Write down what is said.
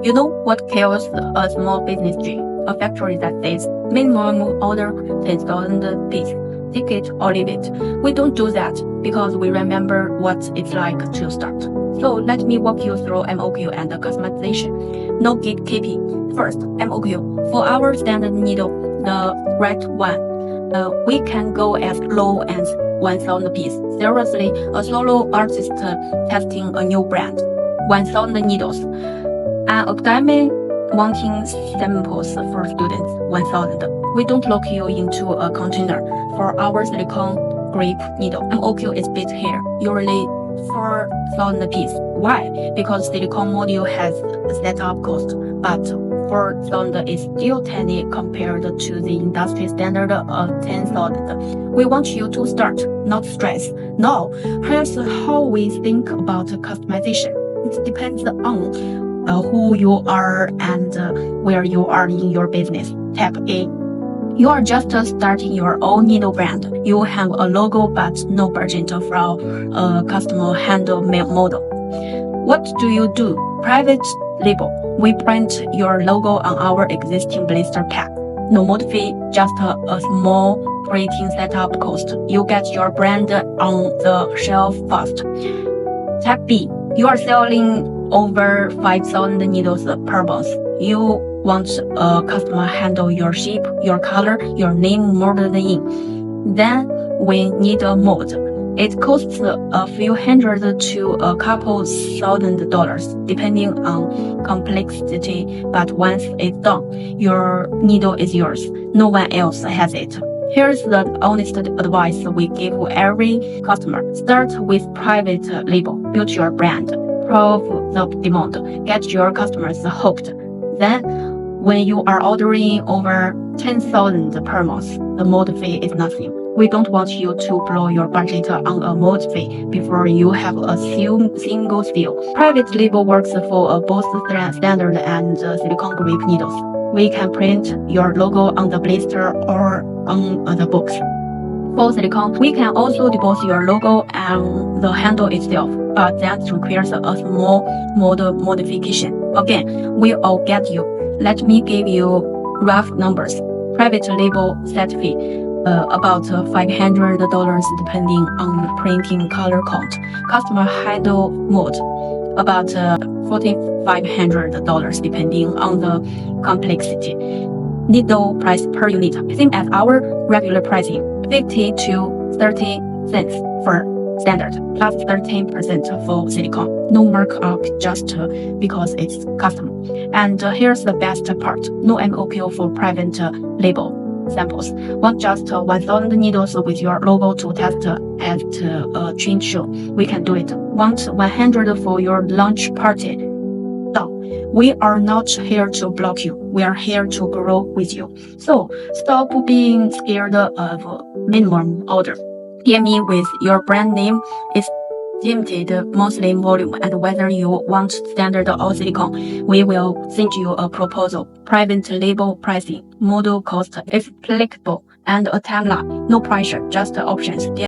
You know what kills a small business dream? A factory that says minimum order 10,000 pieces. Take it or leave it. We don't do that because we remember what it's like to start. So let me walk you through MOQ and the customization. No gatekeeping. First, MOQ. For our standard needle, the red one, we can go as low as 1,000 pieces. Seriously, a solo artist testing a new brand, 1,000 needles. An academic wanting samples for students, 1,000. We don't lock you into a container. For our silicone grip needle, MOQ is bit here, usually 4,000 pieces. Why? Because silicone module has a setup cost, but 4,000 is still tiny compared to the industry standard of 10,000. We want you to start, not stress. Now, here's how we think about customization. It depends on who you are and where you are in your business. Tab A. You are just starting your own needle brand. You have a logo but no budget from a customer handle model. What do? Private label. We print your logo on our existing blister pack. No mod fee, just a small printing setup cost. You get your brand on the shelf fast. Tab B. You are selling over 5,000 needles per month. You want a customer handle your shape, your color, your name molded in. Then we need a mold. It costs a few hundred to a couple $1,000 depending on complexity, but once it's done, your needle is yours. No one else has it. Here's the honest advice we give every customer. Start with private label. Build your brand. Prove the demand. Get your customers hooked. Then, when you are ordering over 10,000 per month, the mold fee is nothing. We don't want you to blow your budget on a mold fee before you have a single sale. Private label works for both standard and silicone grip needles. We can print your logo on the blister or on the box. For silicone, we can also depose your logo on the handle itself, but that requires a small modification. Again, we all get you. Let me give you rough numbers. Private label set fee, about $500 depending on the printing color count. Customer handle mold, about $4,500 depending on the complexity. Needle price per unit, same as our regular pricing, 50 to 30 cents for standard, plus 13% for silicone. No markup just because it's custom. And here's the best part, no MOQ for private label samples. Want just 1,000 needles with your logo to test at a trade show? We can do it. Want 100 for your lunch party? No, we are not here to block you. We are here to grow with you. So stop being scared of minimum order. DM me with your brand name, estimated monthly volume, and whether you want standard or silicone. We will send you a proposal. Private label pricing, model cost, if applicable, and a timeline. No pressure, just options.